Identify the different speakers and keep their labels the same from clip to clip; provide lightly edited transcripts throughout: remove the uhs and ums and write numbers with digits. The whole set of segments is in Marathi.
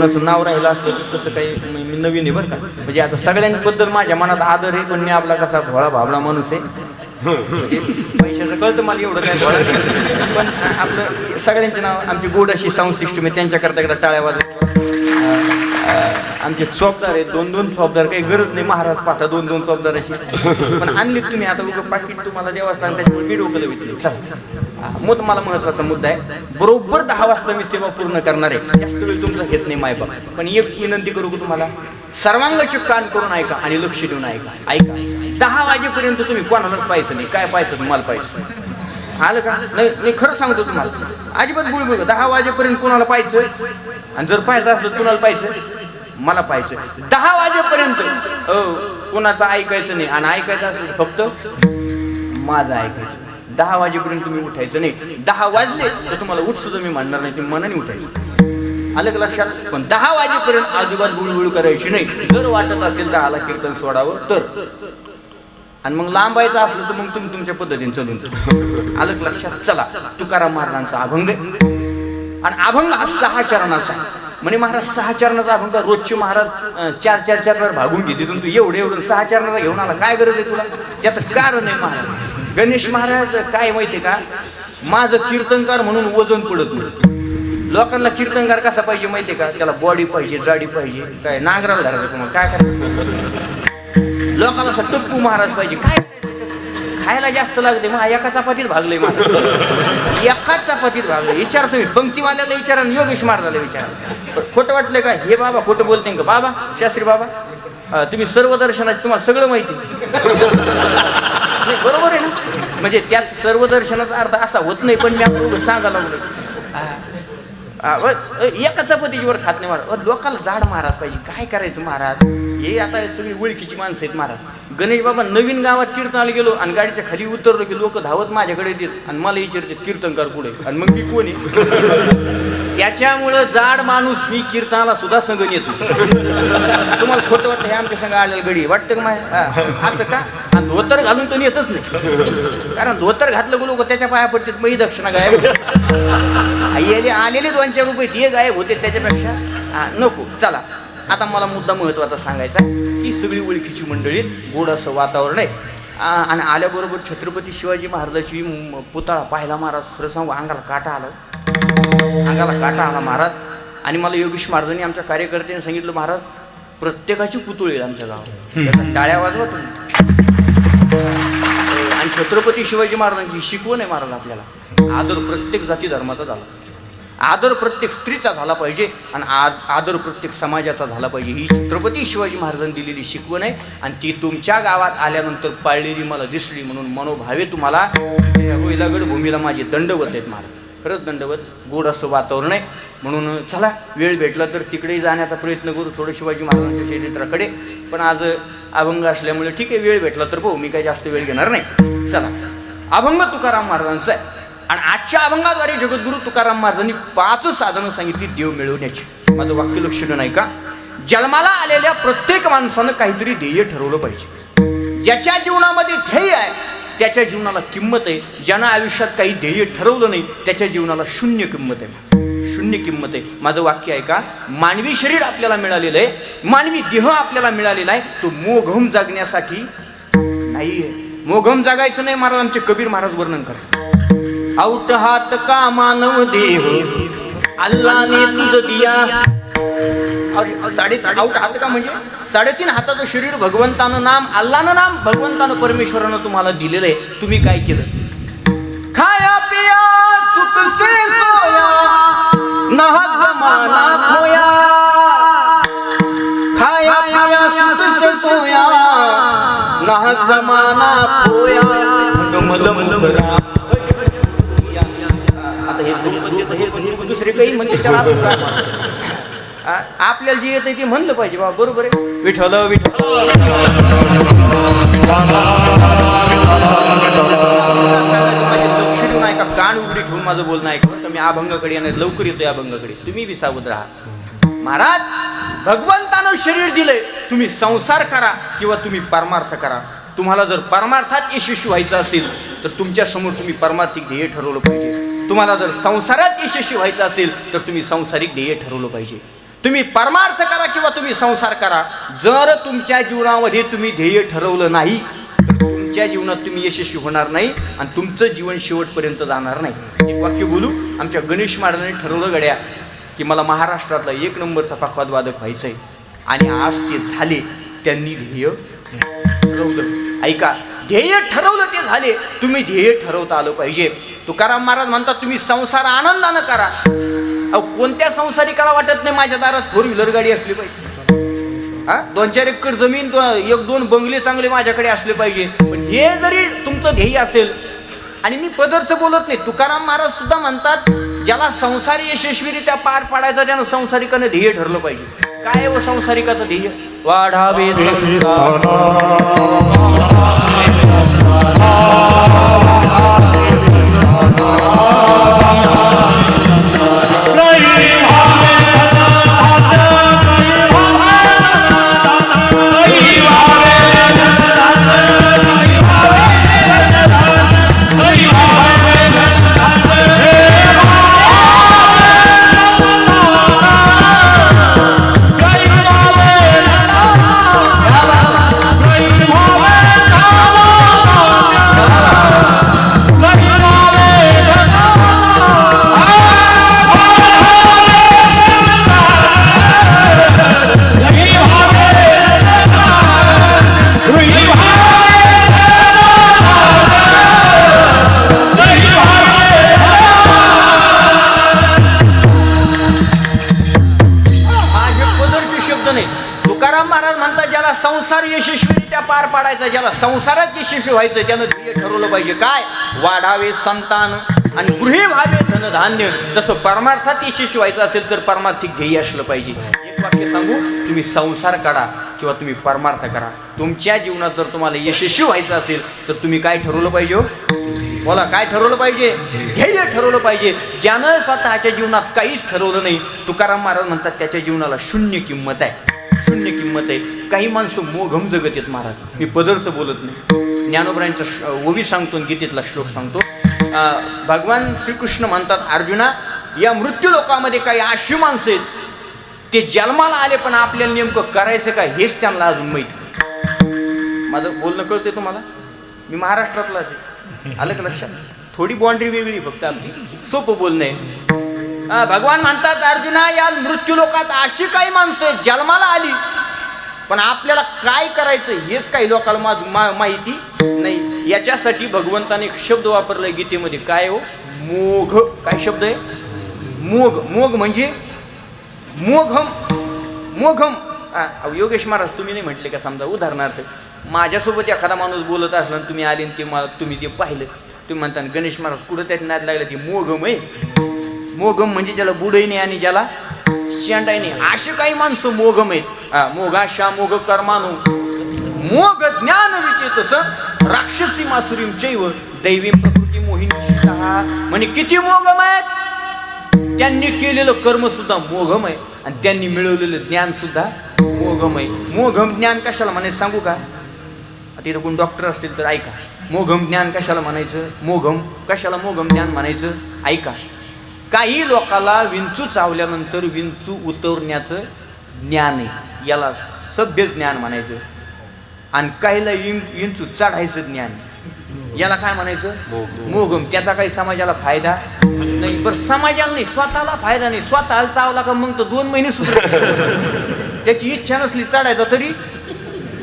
Speaker 1: नाव राहिलं असलं तर तसं काही मी नवीन आहे बरं का. म्हणजे आता सगळ्यांबद्दल माझ्या मनात आदर आहे, पण मी आपला कसा भोळा भाबडा माणूस आहे. म्हणजे पैशाचं कळतं मला, एवढं काय भोळा नाही. पण आपलं सगळ्यांचे नाव, आमची गोड अशी साऊंड सिस्टम आहे, त्यांच्याकरता एकदा टाळ्या वाजव. आमचे चौकदार आहेत, 2-2 चौकदार, काही गरज नाही महाराज पाठा 2-2 चौकदाराची, पण आणलीत तुम्ही. आता उगं पाकिट तुम्हाला देवस्थान त्याच्यामुळे मी डोकं विकले. चला, मला महत्वाचा मुद्दा आहे. बरोबर 10 वाजता मी सेवा पूर्ण करणार आहे. जास्त वेळ तुमचा घेत नाही मायबाप, पण एक विनंती करू की तुम्हाला सर्वांगाचे कान करून ऐका आणि लक्ष देऊन ऐका. 10 वाजेपर्यंत तुम्ही कोणालाच पाहायचं नाही. काय पाहायचं तुम्हाला पाहायचं, आलं का? नाही खरं सांगतो तुम्हाला, अजिबात बुळबुळ. 10 वाजेपर्यंत कोणाला पाहायचं, आणि जर पाहायचं असलं कुणाला पाहायचं, मला पाहायचं. 10 वाजेपर्यंत कोणाचं ऐकायचं नाही, आणि ऐकायचं असलं फक्त माझं ऐकायचं. 10 वाजेपर्यंत तुम्ही उठायचं नाही. 10 वाजले तर तुम्हाला उठ सुद्धा मी म्हणणार नाही, तुम्ही मनाने उठायचं. आलं का लक्षात? पण 10 वाजेपर्यंत अजिबात बुळबुळ करायची नाही. जर वाटत असेल 10ला कीर्तन सोडावं तर, आणि मग लांबायचं असलं तर मग तुम्ही तुमच्या पद्धतीने चलून. आलं का लक्षात? चला, तुकाराम महाराजांचा अभंग, आणि अभंग हा 6 चरणाचा. म्हणे महाराज 6 चरणाचा अभंग, रोजचे महाराज 4 भागून घेते. तू एवढं 6 चरणाचा घेऊन आला, काय गरज आहे तुला? त्याचं कारण आहे महाराज. गणेश महाराज काय माहितीये का, माझं कीर्तनकार म्हणून वजन पडत नाही. लोकांना कीर्तनकार कसा पाहिजे माहितीये का, त्याला बॉडी पाहिजे, जाडी पाहिजे, काय नांगराला धरायचं तुम्हाला, काय करायचं? लोकांना असं टप्पू महाराज पाहिजे. काय खायला जास्त लागते, मग एका चपातीत भागलंय महाराज, एकाच चपातीत भागलं. विचार तुम्ही पंक्तीवाल्याला विचारा, योगेश महाराजाला विचारा. खोटं वाटलं का हे बाबा, खोटं बोलते का बाबा, शास्त्री बाबा, तुम्ही सर्व दर्शनाचे तुम्हाला सगळं माहिती. बरोबर आहे ना? म्हणजे त्यात सर्व दर्शनाचा अर्थ असा होत नाही, पण मी आपल्याला सांगायला लागलो. एका चपातीवर खात नाही महाराज. लोकांना जाड महाराज पाहिजे, काय करायचं महाराज? हे आता सगळी ओळखीची माणसं आहेत महाराज. गणेश बाबा नवीन गावात कीर्तनाला गेलो आणि गाडीच्या खाली उतरलो की लोक धावत माझ्याकडे येतात आणि मला विचारतात कीर्तनकार पुढे, आणि मग मी कोणी? त्याच्यामुळं जाड माणूस मी कीर्तनाला सुद्धा संगण येतो. तुम्हाला खोटं वाटतं हे आमच्या संघ आलेलं गडी वाटतं का माय? असं का? आणि धोतर घालून तो येतच नाही, कारण धोतर घातलं की लोक त्याच्या पाया पडतात, मग दक्षिणा गायब. आलेले 2-4 रुपये ते गायब होते, त्याच्यापेक्षा नको. चला, आता मला मुद्दा महत्वाचा सांगायचा. ही सगळी ओळखीची मंडळी, गोड असं वातावरण आहे. आणि आल्याबरोबर छत्रपती शिवाजी महाराजाची पुतळा पाहिला महाराज. खरं सांगू, अंगाला काटा आला महाराज. आणि मला योगेश महाराजांनी, आमच्या कार्यकर्त्यांनी सांगितलं, महाराज प्रत्येकाची पुतळी आहे आमच्या गावात, टाळ्या वाजवा तुम्ही. आणि छत्रपती शिवाजी महाराजांची शिकवण आहे महाराज आपल्याला. आदर प्रत्येक जाती धर्माचा झाला, आदर प्रत्येक स्त्रीचा झाला पाहिजे, आणि आदर प्रत्येक समाजाचा झाला पाहिजे. ही छत्रपती शिवाजी महाराजांनी दिलेली शिकवण आहे, आणि ती तुमच्या गावात आल्यानंतर पाळलेली मला दिसली. म्हणून मनोभावे तुम्हाला होईलागड भूमीला माझे दंडवत आहेत महाराज, खरंच दंडवत. गोड असं वातावरण आहे. म्हणून चला, वेळ भेटला तर तिकडेही जाण्याचा प्रयत्न करू, थोडं शिवाजी महाराजांच्या चरित्राकडे. पण आज अभंग असल्यामुळे ठीक आहे, वेळ भेटला तर पाहू, मी काही जास्त वेळ घेणार नाही. चला, अभंग तुकाराम महाराजांचा आहे. आणि आजच्या अभंगाद्वारे जगद्गुरु तुकाराम महाराजांनी 5 साधनं सांगितली देव मिळवण्याची. माझं वाक्य लक्षणं नाही का? जन्माला आलेल्या प्रत्येक माणसानं काहीतरी ध्येय ठरवलं पाहिजे. ज्याच्या जीवनामध्ये ध्येय आहे त्याच्या जीवनाला किंमत आहे. ज्यानं आयुष्यात काही ध्येय ठरवलं नाही त्याच्या जीवनाला शून्य किंमत आहे, शून्य किंमत आहे. माझं वाक्य आहे का? मानवी शरीर आपल्याला मिळालेलं आहे, मानवी देह आपल्याला मिळालेला आहे, तो मोघम जगण्यासाठी नाहीये. मोघम जगायचं नाही. महाराज आमचे कबीर महाराज वर्णन करतात, आउट हात का मानव देह अल्लाने तुझ दिया. आउट हात का म्हणजे 3.5 हाताचं शरीर, भगवंतानं नाम, अल्लानं नाम, भगवंतानं परमेश्वरानं तुम्हाला दिलेलं आहे. तुम्ही काय केलं? खाया पिया सुख से सोया, नहा जमाना खोया. खाया पिया सुख से सोया, नहा जमाना खोया. दुसरे काही म्हणजे त्याला आपल्याला जे येतं ते म्हणलं पाहिजे बाबा. बरोबर आहे. विठ्ठल विठ्ठल माझे लक्ष देऊन ऐका, कान उघडी ठेवून माझं बोलणं ऐका. मी अभंगाकडे येणार, लवकर येतोय अभंगाकडे, तुम्ही बी सावध राहा. महाराज, भगवंतानं शरीर दिलंय, तुम्ही संसार करा किंवा तुम्ही परमार्थ करा. तुम्हाला जर परमार्थात यशस्वी व्हायचं असेल तर तुमच्या समोर तुम्ही परमार्थिक ध्येय ठरवलं पाहिजे. तुम्हाला जर संसारात यशस्वी व्हायचं असेल तर तुम्ही सांसारिक ध्येय ठरवलं पाहिजे. तुम्ही परमार्थ करा किंवा तुम्ही संसार करा, जर तुमच्या जीवनामध्ये तुम्ही ध्येय ठरवलं नाही तर तुमच्या जीवनात तुम्ही यशस्वी होणार नाही आणि तुमचं जीवन शेवटपर्यंत जाणार नाही. एक वाक्य बोलू. आमच्या गणेश महाराजांनी ठरवलं गड्या की मला महाराष्ट्रातला 1 नंबरचा पखवाद वादक व्हायचंय आणि आज ते झाले. त्यांनी ध्येय ठरवलं. ऐका, ध्येय ठरवलं ते झाले. तुम्ही ध्येय ठरवता आलं पाहिजे. तुकाराम महाराज म्हणतात तुम्ही संसार आनंदानं करा. अहो, कोणत्या संसारिकाला वाटत नाही माझ्या दारात 4 व्हीलर गाडी असली पाहिजे, 2-4 एकर जमीन, 1-2 बंगले चांगले माझ्याकडे असले पाहिजे. पण हे जरी तुमचं ध्येय असेल, आणि मी पदरचं बोलत नाही, तुकाराम महाराज सुद्धा म्हणतात ज्याला संसार यशस्वीरित्या पार पाडायचा त्यानं संसारिकानं ध्येय ठरलं पाहिजे. काय व संसारिकाचं ध्येय? वाढावे संसार. संसार यशस्वीरित्या पार पाडायचा, ज्याला संसारात यशस्वी व्हायचं त्यानं ध्येय ठरवलं पाहिजे. काय? वाढावे संतान आणि गृहे व्हावे धनधान्य. जसं परमार्थात यशस्वी व्हायचं असेल तर परमार्थिक ध्येय असलं पाहिजे. एक वाक्य सांगू, तुम्ही संसार करा किंवा तुम्ही परमार्थ करा, तुमच्या जीवनात जर तुम्हाला यशस्वी व्हायचं असेल तर तुम्ही काय ठरवलं पाहिजे? बोला, काय ठरवलं पाहिजे? ध्येय ठरवलं पाहिजे. ज्यानं स्वतःच्या जीवनात काहीच ठरवलं नाही, तुकाराम महाराज म्हणतात त्याच्या जीवनाला शून्य किंमत आहे. शून्य किंमत आहे. काही माणसं मोघम जगत आहेत महाराज. मी पदरचं बोलत नाही, ज्ञानोबरांचा ओवी सांगतो, गीतेतला श्लोक सांगतो. भगवान श्रीकृष्ण म्हणतात अर्जुना, या मृत्यू लोकामध्ये काही अशी माणसं आहेत ते जन्माला आले पण आपल्याला नेमकं करायचं काय हेच त्यांना अजून माहिती. माझं बोलणं कळतंय तुम्हाला? मी महाराष्ट्रातलाच आहे, आलं का लक्षात? थोडी बाउंड्री वेगळी फक्त आपली, सोपं बोलणं आहे. भगवान म्हणतात अर्जुना, या मृत्यू लोकात अशी काही माणसं आहेत जन्माला आली पण आपल्याला काय करायचं हेच काही लोकांना माहिती नाही. याच्यासाठी भगवंताने एक शब्द वापरलाय गीतेमध्ये. काय हो? मोघ. काय शब्द आहे? मोघ. मोघ म्हणजे मोघम. मोघम. योगेश महाराज तुम्ही नाही म्हटले का? समजा उदाहरणार्थ माझ्यासोबत एखादा माणूस बोलत असला आणि तुम्ही आले ते तुम्ही ते पाहिलं, तुम्ही म्हणता गणेश महाराज कुठं त्यात नाद लागलं, ते मोघम आहे. मोघम म्हणजे ज्याला बुडही नाही आणि ज्याला शेंडाई नाही, अशी काही माणसं मोघम आहेत. मोघाशा मोघ कर्मानो मोघ ज्ञान विचेतस राक्षसी मासुरीम चैव दैवी प्रकृती मोहिनी. म्हणजे किती मोघम आहेत, त्यांनी केलेलं कर्म सुद्धा मोघम आहे आणि त्यांनी मिळवलेलं ज्ञान सुद्धा मोघम आहे. मोघम ज्ञान कशाला म्हणायचं सांगू का? तिथं कोण डॉक्टर असतील तर ऐका. मोघम ज्ञान कशाला म्हणायचं? मोघम कशाला मोघम ज्ञान म्हणायचं? ऐका. काही लोकाला विंचू चावल्यानंतर विंचू उतरण्याचं ज्ञान आहे, याला सभ्य ज्ञान म्हणायचं. आणि काहीला विंचू चढायचं ज्ञान, याला काय म्हणायचं? मोघम. त्याचा काही समाजाला फायदा नाही. बरं, समाजाला नाही, स्वतःला फायदा नाही. स्वतःला चावला का मग तो 2 महिने सुद्धा त्याची इच्छा नसली चढायचा तरी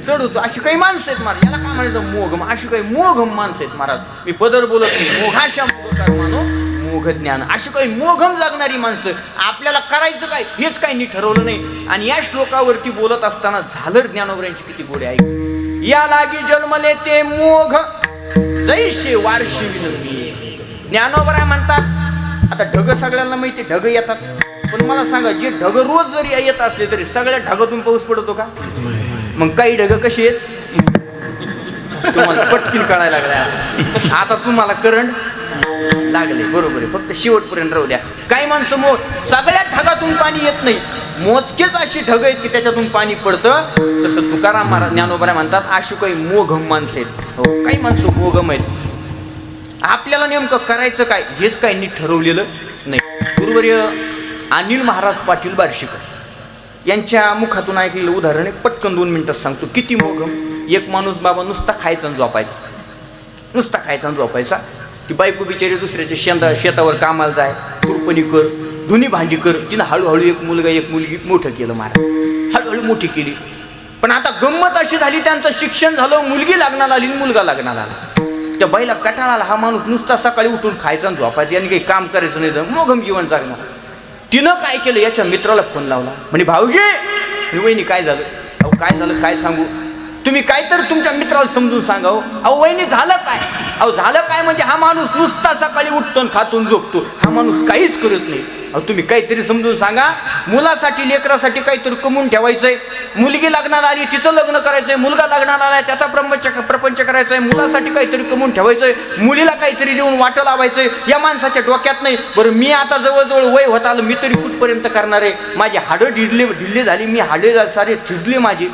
Speaker 1: चढवतो. अशी काही माणसं आहेत महाराज, याला काय म्हणायचं? मोघम. अशी काही मोघम माणसं आहेत महाराज. मी पदर बोलत नाही. मोघाशा मानो मोघ ज्ञान. अशी काही मोघम जगणारी माणसं. आपल्याला करायचं काय हेच काही नीट ठरवलं नाही. आणि या श्लोकावरती बोलत असताना झालर ज्ञानोबरांची किती गोडे आहे. या लागी जन्मले ते मोघ जैसे वारशी विनंती. ज्ञानोबराय म्हणतात आता ढग सगळ्यांना माहिती, ढग येतात, पण मला सांगा जे ढग रोज जरी येत असले तरी सगळ्या ढगातून पाऊस पडतो का? मग काही ढग कशी आहेत तुम्हाला पटकीन कळायला लागल्या. आता तुम्हाला करंट लागले, बरोबर आहे. फक्त शेवटपर्यंत राहू द्या. काही माणसं सगळ्या ढगातून पाणी येत नाही, मोजकेच अशी ढग आहेत की त्याच्यातून पाणी पडतं. तसं तुकाराम महाराज ज्ञानोबराय म्हणतात अशी काही मोघम माणसं आहेत. हो, काही माणसं मोघम आहेत. आपल्याला नेमकं करायचं काय हेच काही नीट ठरवलेलं नाही. गुरुवर्य अनिल महाराज पाटील बार्शीकर यांच्या मुखातून ऐकलेलं उदाहरण एक पटकन 2 मिनिटात सांगतो. किती मोघम. एक माणूस बाबा नुसता खायचा आणि झोपायचा, नुसता खायचा आणि झोपायचा. ती बायको बिचारी दुसऱ्याच्या शेतावर कामाला जाय, कुरपणी कर, धुनी भांडी कर. तिनं हळूहळू एक मुलगा एक मुलगी मोठं केलं, महाराज हळूहळू मोठी केली. पण आता गंमत अशी झाली, त्यांचं शिक्षण झालं, मुलगी लग्नाला आली, मुलगा लग्नाला आला. त्या बाईला कटाळा आला, हा माणूस नुसता सकाळी उठून खायचा आणि झोपायचं, आणि काही काम करायचं नाही, तर मोघम जीवन जगणार. तिनं काय केलं, याच्या मित्राला फोन लावला. म्हणे भाऊजी, वहिनी काय झालं? अहो काय झालं काय सांगू, तुम्ही काहीतरी तुमच्या मित्राला समजून सांगा. अहो वहिनी झालं काय? अहो झालं काय म्हणजे हा माणूस नुसता सकाळी उठतो खातून झोपतो, हा माणूस काहीच करत नाही. अहो तुम्ही काहीतरी समजून सांगा. मुलासाठी लेकरासाठी काहीतरी कमवून ठेवायचंय, मुलगी लग्नाला आली तिचं लग्न करायचंय, मुलगा लग्नाला आलाय त्याचा प्रपंच करायचंय, मुलासाठी काहीतरी कमवून ठेवायचंय, मुलीला काहीतरी देऊन वाटं लावायचंय, या माणसाच्या डोक्यात नाही. बरं मी आता जवळजवळ वय होत आलं, मी तरी कुठपर्यंत करणार आहे? माझी हाडं ढिल्ले झाली, मी हाडे सारे ठिजले, माझे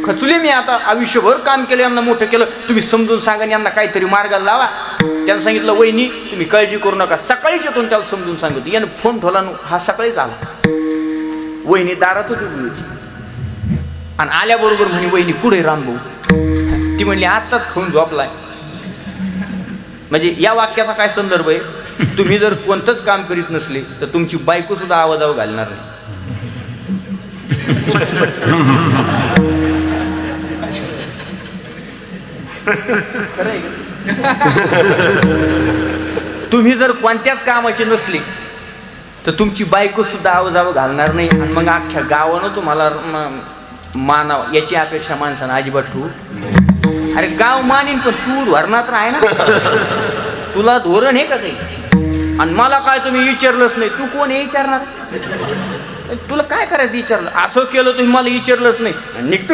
Speaker 1: खचले. मी आता आयुष्यभर काम केलं, यांना मोठं केलं, तुम्ही समजून सांगा, यांना काहीतरी मार्गाला लावा. त्यानं सांगितलं वहिनी तुम्ही काळजी करू नका, सकाळीच येतो. त्याला समजून सांगतो. यानं फोन ठेवला, हा सकाळीच आला. वहिनी दारातच उभी होती आणि आल्याबरोबर म्हणे वहिनी कुठे रामभाऊ? ती म्हणली आत्ताच खाऊन झोपलाय. म्हणजे या वाक्याचा काय संदर्भ आहे? तुम्ही जर कोणतंच काम करीत नसले तर तुमची बायको सुद्धा आवाजावर घालणार नाही. तुम्ही जर कोणत्याच कामाचे नसले तर तुमची बायको सुद्धा आवाजावर घालणार नाही. आणि मग अख्ख्या गावानं तुम्हाला मानावं याची अपेक्षा माणसानं अजिबात ठेवू. अरे गाव मानीन पण तू धोरणात आहे ना, तुला धोरण आहे का काही? आणि मला काय तुम्ही विचारलंच नाही, तू कोण आहे विचारणार? तुला काय करायचं विचारलं? असं केलं तुम्ही मला विचारलंच नाही, निघतो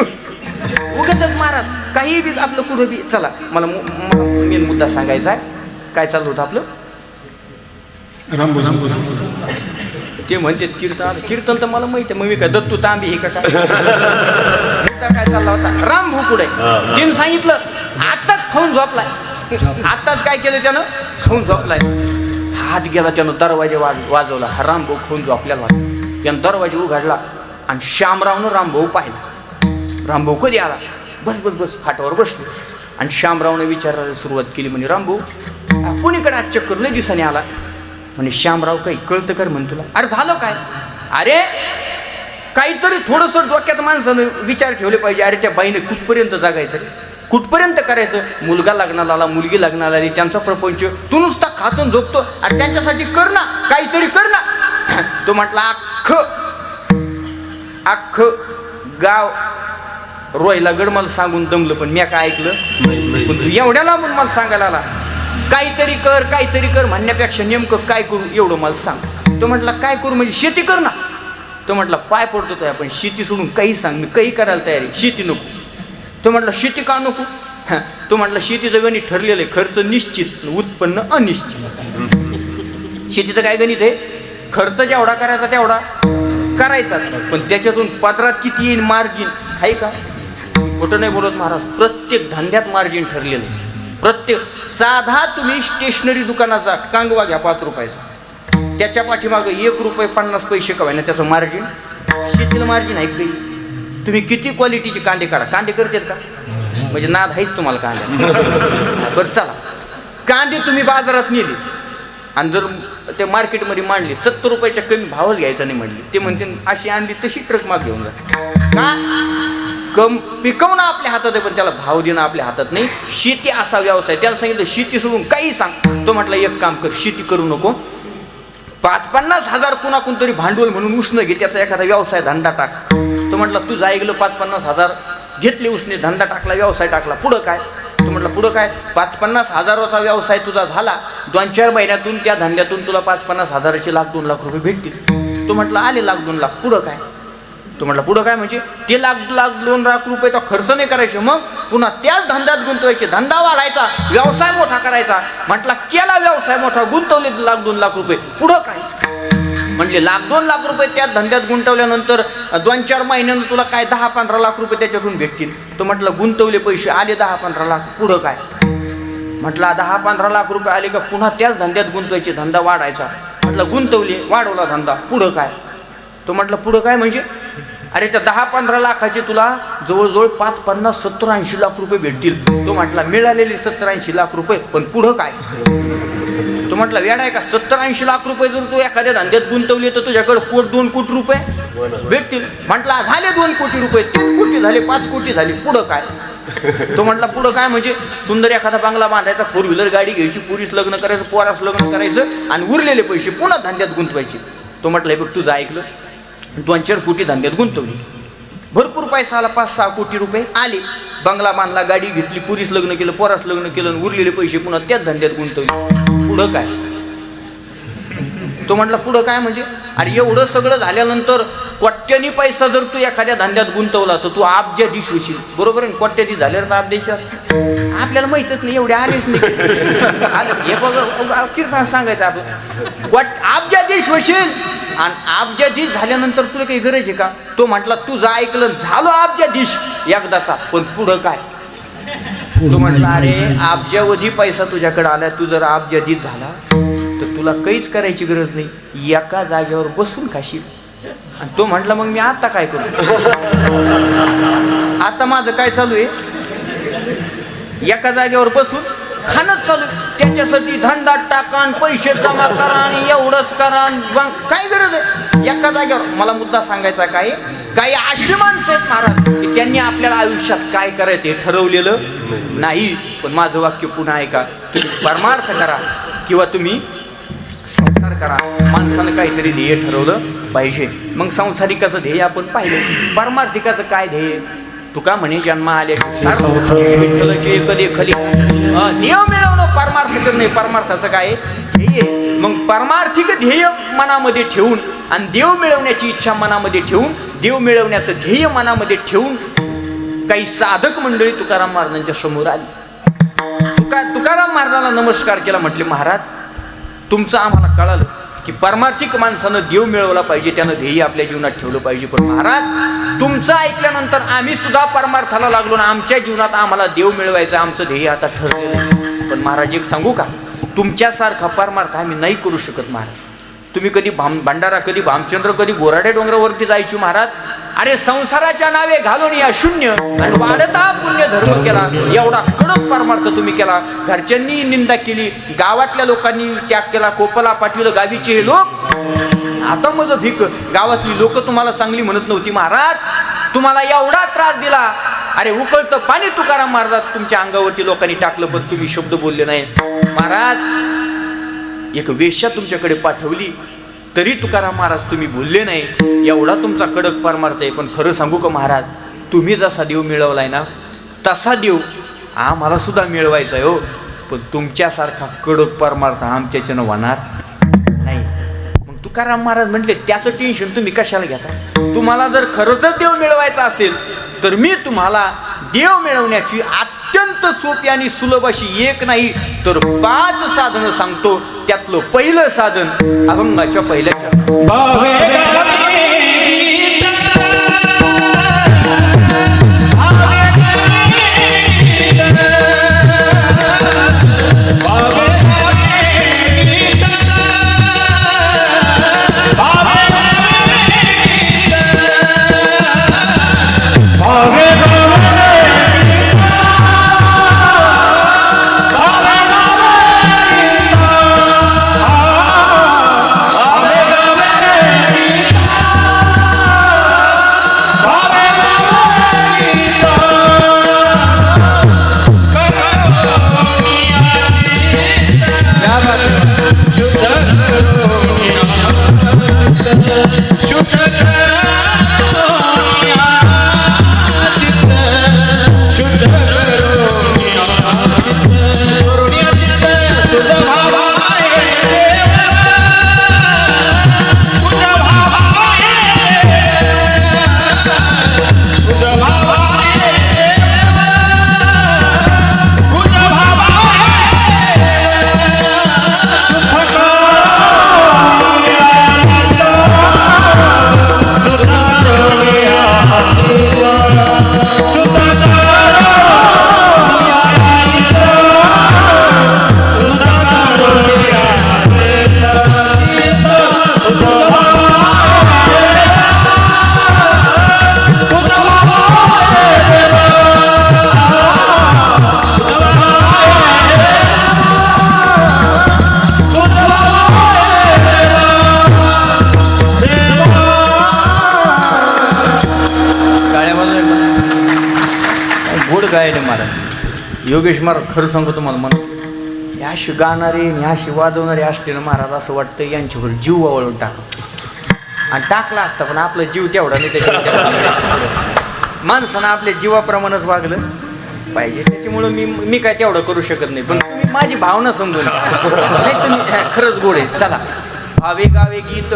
Speaker 1: उगाचच महाराज काही बी आपलं कुठं बी. चला मला मेन मुद्दा सांगायचा आहे. काय चाललं होतं आपलं? ते म्हणते कीर्तन तर मला माहिती आहे, मग मी काय दत्तू तांबी हे का काय? मुद्दा काय चालला होता? राम भाऊ पुढे तिने सांगितलं आत्ताच खाऊन झोपलाय. आत्ताच काय केलं त्यानं? खाऊन झोपलाय. हात गेला त्यानं, दरवाजे वाजवला. हा रामभाऊ खाऊन झोपल्याला होता. त्यानं दरवाजे उघडला आणि श्यामरावनं रामभाऊ पाहिला. रामभाऊ कधी आला? बस बस बस खाटावर बसलो. आणि श्यामरावने विचारायला सुरुवात केली. म्हणे रामभाऊ कोणीकडे आज चक्कर लय दिवसाने आला? म्हणे श्यामराव काही कळतं कर म्हणे तुला? अरे झालं काय? अरे काहीतरी थोडंसं डोक्यात माणसानं विचार ठेवले पाहिजे. अरे त्या बाईने कुठपर्यंत जगायचं, कुठपर्यंत करायचं? मुलगा लग्नाला आला, मुलगी लग्नाला आली, त्यांचा प्रपंच, तू नुसता खातून झोपतो. अरे त्यांच्यासाठी कर ना, काहीतरी कर ना. तो म्हटला अख्खं गाव रोयला गड मला सांगून दमलं, पण मी काय ऐकलं? पण तू एवढ्या लांबून मला सांगायला आला काहीतरी कर म्हणण्यापेक्षा नेमकं काय करू एवढं मला सांग. तो म्हटला काय करू म्हणजे? शेती कर ना. तो म्हटला पाय पडतो तो, आपण शेती सोडून काही सांग, मी काही करायला तयार आहे, शेती नको. तो म्हटला शेती का नको? तो म्हटला शेतीचं गणित ठरलेलं आहे, खर्च निश्चित उत्पन्न अनिश्चित. शेतीचं काय गणित आहे? खर्च जेवढा करायचा तेवढा करायचा, पण त्याच्यातून पदरात किती येईल मार्जिन आहे का? खोटं नाही बोलत महाराज, प्रत्येक धंद्यात मार्जिन ठरलेलं आहे. प्रत्येक साधा तुम्ही स्टेशनरी दुकानाचा कांगवा घ्या 5 रुपयाचा, त्याच्या पाठीमागं 1 रुपये 50 पैसे कवाय ना त्याचं मार्जिन. शेतीला मार्जिन आहे काही? तुम्ही किती क्वालिटीचे कांदे काढा, कांदे करतात का? म्हणजे नाद आहेच तुम्हाला कांद्या. बरं चला, कांदे तुम्ही बाजारात नेले आणि जर ते मार्केटमध्ये मांडले 70 रुपयाच्या कमी भावच घ्यायचा नाही म्हणले, ते म्हणते अशी आणली तशी ट्रक माग घेऊन जा. का? पिकवणं आपल्या हातात आहे पण त्याला भाव देणं आपल्या हातात नाही. शेती असा व्यवसाय. त्याला सांगितलं शेती सोडून काही सांग. तो म्हटला एक काम कर, शेती करू नको, 5-50 हजार कुणाकून तरी भांडवल म्हणून उसणं घे, त्याचा एखादा व्यवसाय धंदा टाक. तो म्हटला तुझं ऐकलं, 5-50 हजार घेतले उसने, धंदा टाकला, व्यवसाय टाकला, पुढं काय? तो म्हटलं पुढं काय? 5-50 हजाराचा व्यवसाय तुझा झाला, 2-4 महिन्यातून त्या धंद्यातून तुला 5-50 हजाराचे 1-2 लाख रुपये भेटतील. तो म्हटलं आले 1-2 लाख, पुढं काय? तो म्हटलं पुढं काय म्हणजे? ते 1-2 लाख रुपये तो खर्च नाही करायचे, मग पुन्हा त्याच धंद्यात गुंतवायचे, धंदा वाढायचा, व्यवसाय मोठा करायचा. म्हटला केला व्यवसाय मोठा, गुंतवले 1-2 लाख रुपये, पुढं काय? म्हणजे 1-2 लाख रुपये त्या धंद्यात गुंतवल्यानंतर 2-4 महिन्यानं तुला काय 10-15 लाख रुपये त्याच्यातून भेटतील. तो म्हटलं गुंतवले पैसे आले 10-15 लाख, पुढं काय? म्हटलं 10-15 लाख रुपये आले का पुन्हा त्याच धंद्यात गुंतवायचे, धंदा वाढायचा. म्हटलं गुंतवले, वाढवला धंदा, पुढं काय? तो म्हटलं पुढं काय म्हणजे? अरे त्या 10-15 लाखाचे तुला जवळजवळ 5, 50, 70, 80 लाख रुपये भेटतील. तो म्हटला मिळालेले 70-80 लाख रुपये, पण पुढं काय? तो म्हटला वेडा आहे का? 70-80 लाख रुपये जर तू एखाद्या धंद्यात गुंतवले तर तुझ्याकडे 2 कोटी रुपये भेटतील. म्हटला झाले 2 कोटी रुपये, 3 कोटी झाले, 5 कोटी झाली, पुढं काय? तो म्हटला पुढं काय म्हणजे सुंदर एखादा बंगला बांधायचा, 4 व्हीलर गाडी घ्यायची, पुरीस लग्न करायचं, पोरास लग्न करायचं आणि उरलेले पैसे पुन्हा धंद्यात गुंतवायचे. तो म्हटलं बघ तुझं ऐकलं, 2-4 कोटी धंद्यात गुंतवली, भरपूर पैसा आला, 5-6 कोटी रुपये आले, बंगला बांधला, गाडी घेतली, पुरीस लग्न केलं, पोरास लग्न केलं आणि उरलेले पैसे पुन्हा त्याच धंद्यात गुंतवले, पुढं काय? तो म्हटला पुढं काय म्हणजे? अरे एवढं सगळं झाल्यानंतर कोट्यानी पैसा जर तू एखाद्या धंद्यात गुंतवला तर तू अब्जाधीश होशील, बरोबर आहे? कोट्याधीश झाल्यावर तर अब्जाधीश असते, आपल्याला माहितच नाही, एवढे आलेच नाही आलं हे बघ किरपा सांगायचं आपण अब्जाधीश होशील. आणि अब्जाधीश झाल्यानंतर तुला काही गरज आहे का? तो म्हटला तुझं ऐकलं, झालो अब्जाधीश एकदाचा, पण पुढं काय? तो म्हटला अरे अब्जावधी पैसा तुझ्याकडे आला, तू जर अब्जाधीश झाला तर तुला काहीच करायची गरज नाही, एका जागेवर बसून खाशील. आणि तो म्हटला मग मी आता काय करू? आता माझं काय चालू आहे? एका जागेवर बसून खाणंच चालू. त्याच्यासाठी धंदा टाका, पैसे जमा करा आणि एवढंच करा, काय गरज आहे? एका जागेवर. मला मुद्दा सांगायचा काय, काही अशी माणसं आहेत महाराज की त्यांनी आपल्याला आयुष्यात काय करायचं हे ठरवलेलं नाही. पण माझं वाक्य पुन्हा ऐका, तुम्ही परमार्थ करा किंवा तुम्ही संसार करा. माणसानं काहीतरी ध्येय ठरवलं पाहिजे. मग संसारिकाचं ध्येय आपण पाहिलं, परमार्थिकाचं काय ध्येय? तुका म्हणे जन्म आले विठ्ठलचे कधी खली देव मिळवणं, परमार्थिक नाही. परमार्थाचं काय ध्येय? मग परमार्थिक ध्येय मनामध्ये ठेवून आणि देव मिळवण्याची इच्छा मनामध्ये ठेवून, देव मिळवण्याचं ध्येय मनामध्ये ठेवून काही साधक मंडळी तुकाराम महाराजांच्या समोर आली. तुकाराम महाराजांना नमस्कार केला, म्हटले महाराज तुमचं आम्हाला कळालं की परमार्थिक माणसानं देव मिळवला पाहिजे, त्यानं ध्येय आपल्या जीवनात ठेवलं पाहिजे. पण महाराज तुमचं ऐकल्यानंतर आम्ही सुद्धा परमार्थाला लागलो ना, आमच्या जीवनात आम्हाला देव मिळवायचं, आमचं ध्येय आता ठरलेलं आहे. पण महाराज एक सांगू का, तुमच्यासारखा परमार्थ आम्ही नाही करू शकत महाराज. तुम्ही कधी भंडारा, कधी भामचंद्र, कधी गोराडे डोंगरावरती जायची महाराज. अरे संसाराच्या नावे घालून या शून्य आणि वाढता पुण्य धर्म केला, एवढा कडक परमार्थ तुम्ही केला. घरच्यांनी निंदा केली, गावातल्या लोकांनी त्याग केला, कोपला पाठवलं, गावीचे हे लोक आता माझं भीक. गावातली लोक तुम्हाला चांगली म्हणत नव्हती महाराज, तुम्हाला एवढा त्रास दिला. अरे उकळतं पाणी तुकाराम महाराज तुमच्या अंगावरती लोकांनी टाकलं, पण तुम्ही शब्द बोलले नाही महाराज. एक वेश्या तुमच्याकडे पाठवली तरी तुकाराम महाराज तुम्ही बोलले नाही, एवढा तुमचा कडक परमार्थ आहे. पण खरं सांगू का महाराज, तुम्ही जसा देव मिळवलाय ना तसा देव आम्हाला सुद्धा मिळवायचा आहे हो. पण तुमच्यासारखा कडक परमार्थ आमच्याच्यानं होणार नाही. मग तुकाराम महाराज म्हटले त्याचं टेन्शन तुम्ही कशाला घेता? तुम्हाला जर खरंच देव मिळवायचा असेल तर मी तुम्हाला देव मिळवण्याची अत्यंत सोपी आणि सुलभ अशी एक नाही तर 5 साधनं सांगतो. त्यातलं पहिलं साधन अभंगाच्या पहिल्या राहिले महाराज. योगेश महाराज खरं सांगतो तुम्हाला म्हणून हे अशी गाणारे आणि अशी वाजवणारे असते ना महाराज, असं वाटतं यांच्यावर जीव वळून टाका. आणि टाकला असता पण आपला जीव तेवढा नाही, त्याच्या माणसानं आपल्या जीवाप्रमाणेच वागलं पाहिजे. त्याच्यामुळं मी काय तेवढं करू शकत नाही, पण तुम्ही माझी भावना समजून नाही. तुम्ही खरंच गोड आहे. चला भावे गावे गीत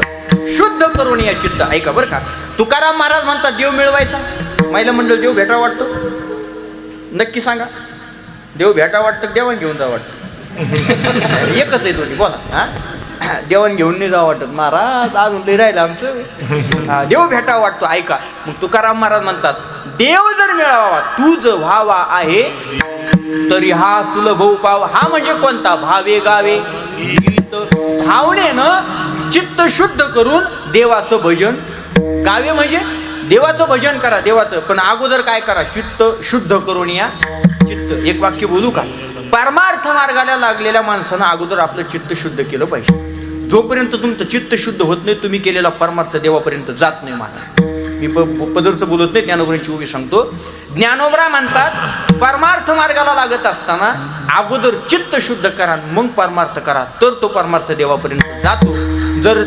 Speaker 1: शुद्ध करून या चित्त. ऐका बरं का, तुकाराम महाराज म्हणतात देव मिळवायचा. महिला मंडळ देव भेटा वाटतो, नक्की सांगा. देव भेटा वाटतं, देवाण घेऊन जा वाटतं, एकच आहे दोन्ही. बोला. हा, देवाण घेऊन नाही जावं वाटत महाराज, अजून ते राहिलं आमचं. देव भेटा वाटतो. ऐका, मग तुकाराम महाराज म्हणतात देव जर मिळावा तूच व्हावा आहे तरी हा सुलभ उपाव. हा म्हणजे कोणता? भावे गावे गीत. भावनेनं चित्त शुद्ध करून देवाचं भजन. गावे म्हणजे देवाचं भजन करा, देवाचं. पण अगोदर काय करा? चित्त शुद्ध करून या. चित्त, एक वाक्य बोलू का? परमार्थ मार्गाला लागलेल्या माणसानं अगोदर आपलं चित्त शुद्ध केलं पाहिजे. जोपर्यंत तुमचं चित्त शुद्ध होत नाही, तुम्ही केलेला परमार्थ देवापर्यंत जात नाही महाराज. मी पदरचं बोलत नाही, ज्ञानोबरांची उभी सांगतो. ज्ञानोबरा म्हणतात परमार्थ मार्गाला लागत असताना अगोदर चित्त शुद्ध करा, मग परमार्थ करा, तर तो परमार्थ देवापर्यंत जातो. जर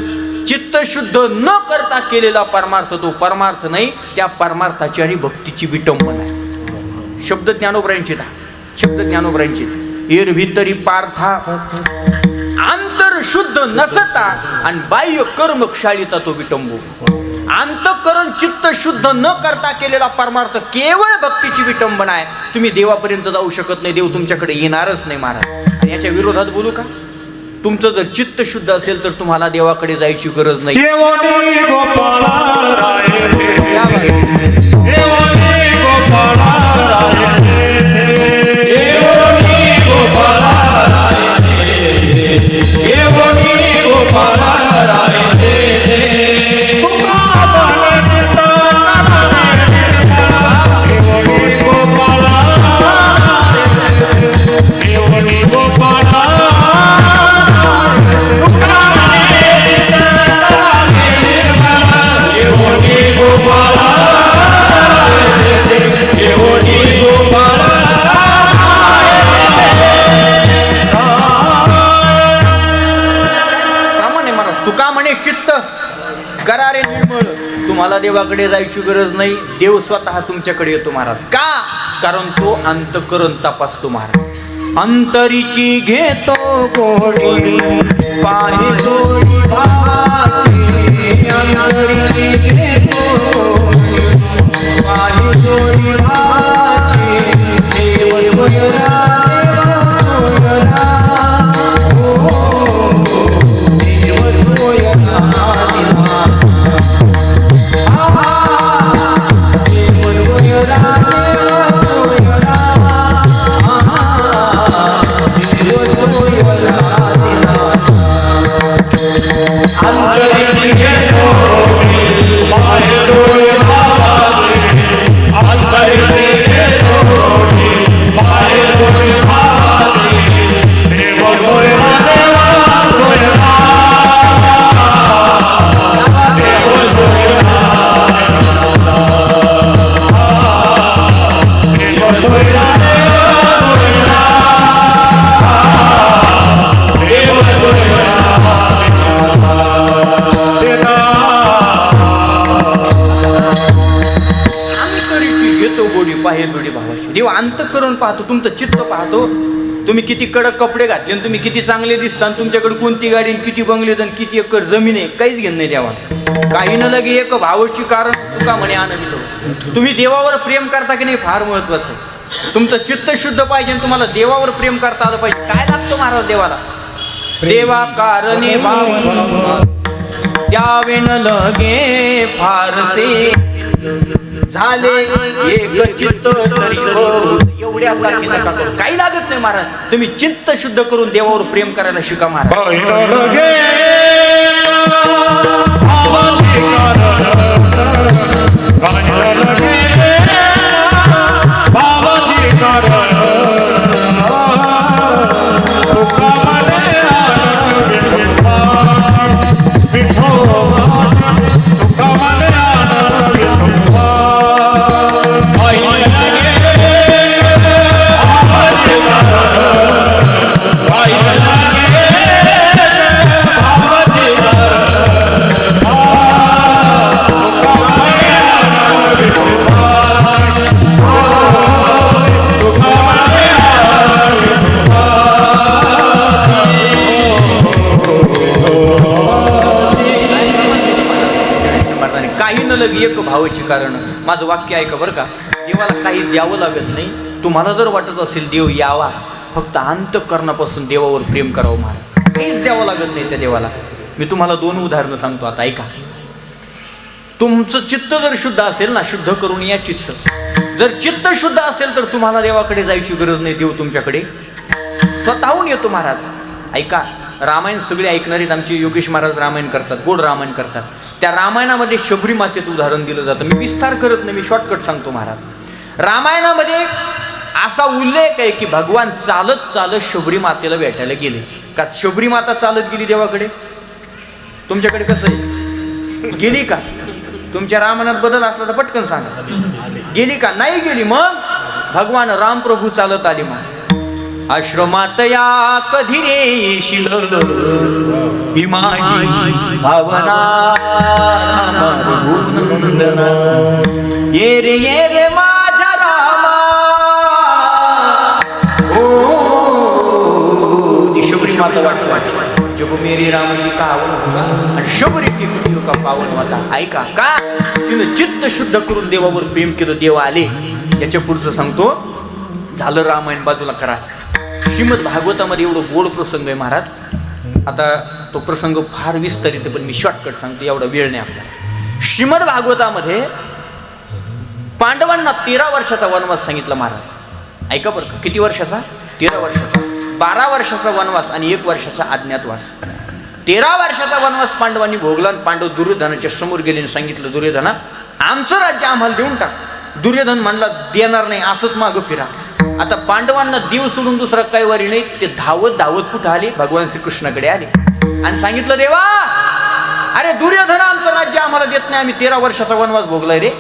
Speaker 1: चित्त शुद्ध न करता केलेला परमार्थ तो परमार्थ नाही, त्या परमार्थाची आणि भक्तीची विटंबना आहे. शब्द ज्ञानोबरांची, शब्द ज्ञानोबरांची. एरभितरी पार्था अंतर शुद्ध नसता आणि बाह्य कर्म क्षाळिता तो विटंबू. अंतःकरण चित्त शुद्ध न करता केलेला परमार्थ केवळ भक्तीची विटंबना आहे. तुम्ही देवापर्यंत जाऊ शकत नाही, देव तुमच्याकडे येणारच नाही महाराज. आणि याच्या विरोधात बोलू का? तुमचं जर चित्त शुद्ध असेल तर तुम्हाला देवाकडे जायची गरज नाही. चित्त करा रे निर्मळ, तुम्हाला देवाकडे जायची गरज नाही. देव स्वतः तुमच्याकडे येतो महाराज. का? कारण तो अंतःकरण तपासतो महाराज. अंतरीची घेतो गोडी पाहे गोडी भाती, अंतरीची घेतो पाहे गोडी भाती, देव सोयरा देव अंतःकरण पाहतो, तुमचं चित्त पाहतो. तुम्ही किती कडक कपडे घातले, तुम्ही किती चांगले दिसता, तुमच्याकडे कोणती गाडी, किती बंगले, किती एकर जमीन आहे, काहीच घेणं नाही देवा. काही न लगे एक भावाची कारण तुका म्हणे आनंदितो. तुम्ही देवावर प्रेम करता की नाही फार महत्वाचं आहे. तुमचं चित्त शुद्ध पाहिजे, तुम्हाला देवावर प्रेम करता आलं पाहिजे. काय लागतो महाराज देवाला? देवा कारणे भाव द्यावे न लगे फारसे, झाले एक चित्त तरी एवढ्यासाठी नका करू. काही लागत नाही महाराज. तुम्ही चित्त शुद्ध करून देवावर प्रेम करायला शिका महाराज. कारण. माझं वाक्य ऐका बरं का, देवाला काही द्यावं लागत नाही. तुम्हाला जर वाटत असेल देव यावा, फक्त अंतःकरणापासून देवावर प्रेम करावं महाराज, काहीच द्यावं लागत नाही त्या देवाला. मी तुम्हाला 2 उदाहरणं सांगतो आता ऐका. तुमचं चित्त जर शुद्ध असेल ना, शुद्ध करून या चित्त. जर चित्त शुद्ध असेल तर तुम्हाला देवाकडे जायची गरज नाही, देव तुमच्याकडे स्वतःहून येतो महाराज. ऐका, रामायण सगळे ऐकणारीत आमचे योगेश महाराज रामायण करतात, गोड रामायण करतात. त्या रामायणामध्ये शबरी मातेचं उदाहरण दिलं जातं. मी विस्तार करत नाही, मी शॉर्टकट सांगतो महाराज. रामायणामध्ये असा उल्लेख आहे की भगवान चालत चालत शबरी मातेला भेटायला गेले. का शबरी माता चालत गेली देवाकडे? तुमच्याकडे कसं आहे, गेली का? तुमच्या रामायणात बदल असला तर पटकन सांगा, गेली का? नाही गेली. मग भगवान रामप्रभू चालत आले. मग आश्रमात या कधी रे येशील, ही माझी भावना रघुनंदना. ये रे माझ्या रामा, ओ ती शबरी माता वाटत जब मेरी रामजी का आवड आणि शबरी की कुटी का पावन होता. ऐका, का तिनं चित्त शुद्ध करून देवावर प्रेम केलं, देव आले. याच्या पुढचं सांगतो. झालं रामायण बाजूला करा. श्रीमद भागवतामध्ये एवढं गोड प्रसंग आहे महाराज. आता तो प्रसंग फार विस्तारित आहे, पण मी शॉर्टकट सांगतो, एवढा वेळ नाही आपला. श्रीमद भागवतामध्ये पांडवांना 13 वर्षाचा वनवास सांगितला महाराज. ऐका बरं का, किती वर्षाचा? 13 वर्षाचा. 12 वर्षाचा वनवास आणि 1 वर्षाचा अज्ञातवास. 13 वर्षाचा वनवास पांडवांनी भोगला. आणि पांडव दुर्योधनाच्या समोर गेले आणि सांगितलं, दुर्योधना आमचं राज्य आम्हाला देऊन टाक. दुर्योधन म्हणला, देणार नाही, असंच मागं फिरा. आता पांडवांना देव सोडून दुसरा काही वारी नाही. ते धावत धावत कुठं आले? भगवान श्रीकृष्णाकडे आले आणि सांगितलं, देवा अरे दुर्योधन आमचं राज्य आम्हाला देत नाही, आम्ही 13 वर्षाचा वनवास भोगलाय रे.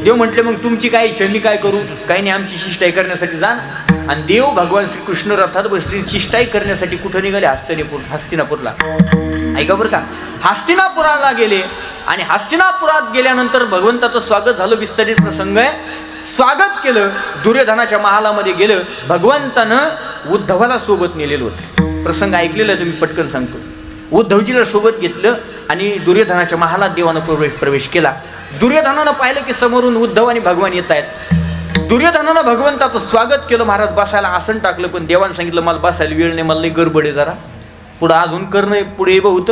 Speaker 1: देव म्हटले, मग तुमची काय इच्छा, मी काय करू? काही नाही, आमची शिष्टाई करण्यासाठी जा. आणि देव भगवान श्रीकृष्ण रथात बसले, शिष्टाई करण्यासाठी कुठं निघाले? हस्तिनापूरला. ऐका बरं का, हस्तिनापुराला गेले. आणि हस्तिनापुरात गेल्यानंतर भगवंताचं स्वागत झालं. विस्तारित प्रसंग आहे. स्वागत केलं, दुर्योधनाच्या महालामध्ये गेलं. भगवंतानं उद्धवाला सोबत नेलेलं होतं. प्रसंग ऐकलेला तुम्ही, पटकन सांगतो. उद्धवजीला सोबत घेतलं आणि दुर्योधनाच्या महालात देवानं प्रवेश केला. दुर्योधनानं पाहिलं की समोरून उद्धव आणि भगवान येत आहेत. दुर्योधनानं भगवंताचं स्वागत केलं. महाराज बसायला आसन टाकलं, पण देवानं सांगितलं, मला बसायला वेळ नाही, मला लई गडबड आहे, जरा पुढं अजून करणं, पुढे बहुत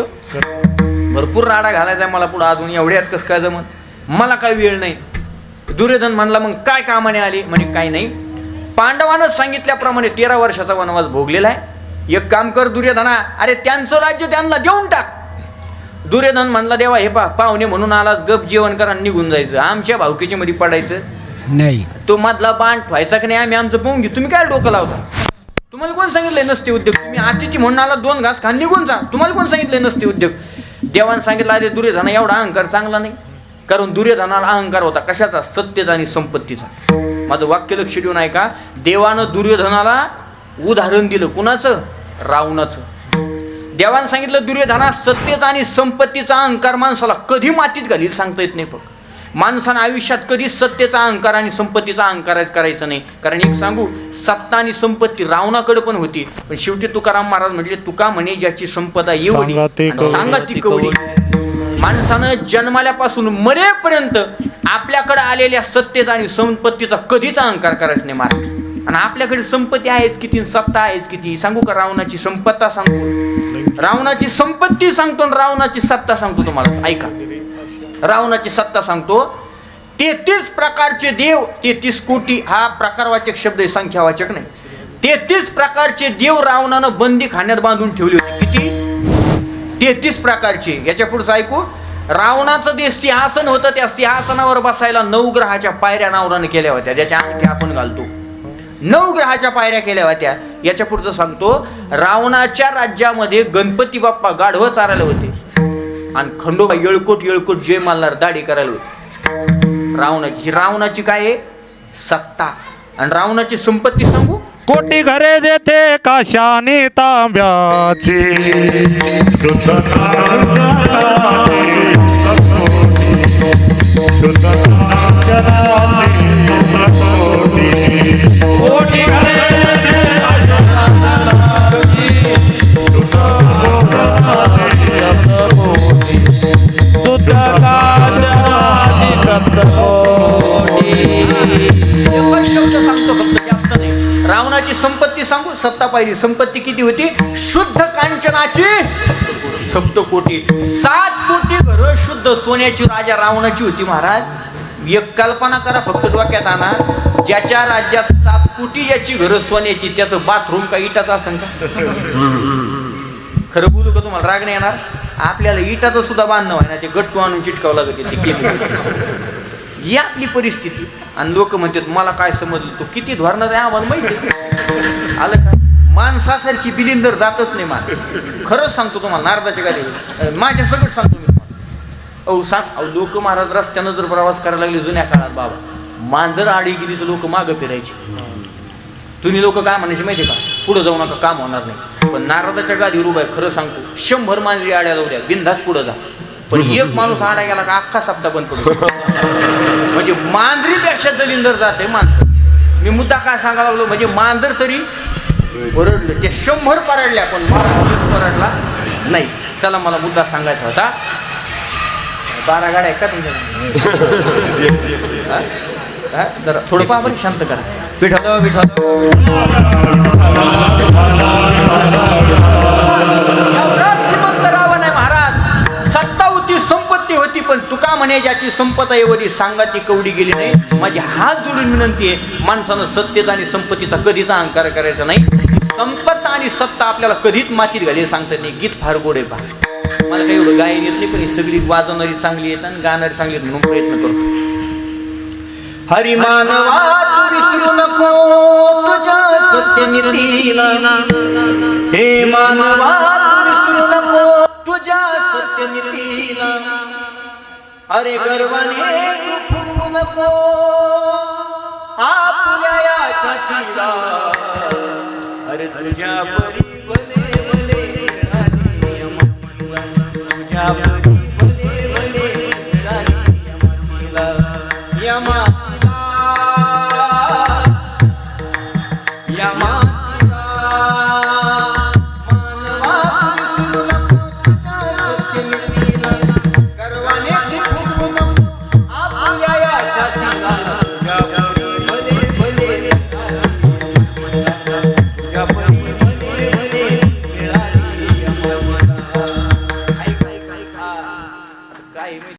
Speaker 1: भरपूर राडा घालायचा आहे मला, पुढं अजून एवढ्यात कसं काय जमन, मला काय वेळ नाही. दुर्योधन म्हणला, मग काय कामाने आले? म्हणे काय नाही, पांडवानं सांगितल्याप्रमाणे 13 वर्षाचा वनवास भोगलेला आहे. एक काम कर दुर्योधना, अरे त्यांचं राज्य त्यांना देऊन टाक. दुर्योधन म्हणला, देवा हे पाहुणे म्हणून आलाच, गप जेवण करा निघून जायचं, आमच्या भावकीच्या मध्ये पडायचं नाही. तो मधला बाण ठेवायचा की नाही, आम्ही आमचं पाहून घेऊ, तुम्ही काय डोकं लावता? तुम्हाला कोण सांगितलंय नसते उद्योग? तुम्ही अतिथी म्हणून आला, 2 घास खान निघून जा, तुम्हाला कोण सांगितलंय नसते उद्योग? देवानं सांगितलं, अरे दुर्योधना एवढा अहंकार चांगला नाही. कारण दुर्योधनाला अहंकार होता कशाचा? सत्तेचा आणि संपत्तीचा. माझं वाक्य लक्ष देऊन ऐका. देवानं दुर्योधनाला उदाहरण दिलं. कुणाचं? रावणाचं. देवानं सांगितलं, दुर्योधना सत्तेचा आणि संपत्तीचा अहंकार माणसाला कधी मातीत घालील सांगता येत नाही. फक्त माणसानं आयुष्यात कधीच सत्तेचा अहंकार आणि संपत्तीचा अहंकार करायचा नाही. कारण एक सांगू, सत्ता आणि संपत्ती रावणाकडे पण होती, पण शेवटी तुकाराम महाराज म्हटले, तुका म्हणे ज्याची संपदा एवढी सांगा ती कवडी. माणसानं जन्माल्यापासून मरेपर्यंत आपल्याकडे आलेल्या सत्तेचा आणि संपत्तीचा कधीच अहंकार करायचा नाही महाराज. आणि आपल्याकडे संपत्ती आहेच किती, सत्ता आहेच किती. सांगू का रावणाची संपत्ता सांगतो, रावणाची संपत्ती सांगतो आणि रावणाची सत्ता सांगतो तुम्हाला. ऐका, रावणाची सत्ता सांगतो. 33 प्रकारचे देव, 33 कोटी हा प्रकारवाचक शब्द आहे, संख्यावाचक नाही. 33 प्रकारचे देव रावणानं बंदी खाण्यात बांधून ठेवले होते. किती? 33 प्रकारचे. याच्या पुढचं ऐकू. रावणाचं जे सिंहासन होतं, त्या सिंहासनावर बसायला 9 ग्रहाच्या पायऱ्या रावणानं केल्या होत्या. ज्याच्या अंगठी आपण घालतो, 9 ग्रहाच्या पायऱ्या केल्या होत्या. याच्या पुढचं सांगतो, रावणाच्या राज्यामध्ये गणपती बाप्पा गाढवं चारायला होते आणि खंडोबा येळकोट जय मालणार दाढी करायला होती. रावणाची काय आहे? सत्ता. आणि रावणाची संपत्ती सांगू,
Speaker 2: कोटी घरे देते काशाने तांब्याची, कोटी घरे शुद्ध
Speaker 1: पहिली संपत्ती सांगू, सत्ता पाहिली. संपत्ती किती होती? शुद्ध कांचनाची 7 कोटी. 7 कोटी घर शुद्ध सोन्याची राजा रावणाची होती महाराज. एक कल्पना करा फक्त डोक्यात आणा, ज्याच्या राज्यात 7 कोटी ज्याची घर सोन्याची, त्याचं बाथरूम का इटाचं असेल का? खरं बोलू का तुम्हाला राग नाही येणार? आपल्याला इटाचं सुद्धा बांधणं व्हाय ना, ते गट्टू आणून चिटकावं लागत ते केली. ही आपली परिस्थिती. आणि लोक म्हणतात मला काय समजलं, तू किती धोरणात आहे आम्हाला माहिती आलं का? माणसासारखी बिलिंदर जातच नाही मान. खरंच सांगतो तुम्हाला, नारदाच्या गाडी माझ्या सगळं सांगतो मी तुम्हाला. अहो सांग, अहो लोक महाराज रस्त्यानं जर प्रवास करायला लागले जुन्या काळात बाबा, मांजर आडी गेली तर लोक मागं फिरायचे. तुम्ही लोक काय म्हणायचे माहिती का? पुढे जाऊ नका, काम होणार नाही. पण नारदाच्या गादीवर उभा आहे, खरं सांगतो 100 मांजरी आड्या जाऊ द्या, बिनधास पुढे जा. पण एक माणूस आडा गेला का अख्खा सप्ताह बंद पडतो. म्हणजे मांजरीपेक्षा दलिंदर जाते माणसं. मी मुद्दा काय सांगायला लागलो, म्हणजे मांजर तरी ओरडलं, त्या 100 परडल्या पण माणूस परडला नाही. चला मला मुद्दा सांगायचा होता. 12 गाड्या आहेत का तुमच्या? जरा थोडं पहा बरं, शांत करा. विठ्ठल विठ्ठल श्रीमंत रावण आहे महाराज. सत्ता होती, संपत्ती होती, पण तुका म्हणे ज्याची संपत एवढी सांगा ती कवडी गेली नाही. माझी हात जोडून विनंती आहे, माणसानं सत्तेचा आणि संपत्तीचा कधीच अहंकार करायचा नाही. संपत्त आणि सत्ता आपल्याला कधीच मातीत घाली सांगता नाही. गीत फार गोड आहे पहा. मला काही एवढं गायन येत नाही, पण ही सगळी वाजवणारी चांगली येत आणि गाणारी चांगली येत म्हणून प्रयत्न करतो. हरी मानवा तू विसरू नको तुझ्या सत्य निर्लीला. हे मानवा तू विसरू नको तुझ्या सत्य निर्लीला. अरे गर्वाने तू फुगू नको आपल्या या छातीला. अरे तुझ्या परी भले भले तुझ्या परी भले भले यमा भले भले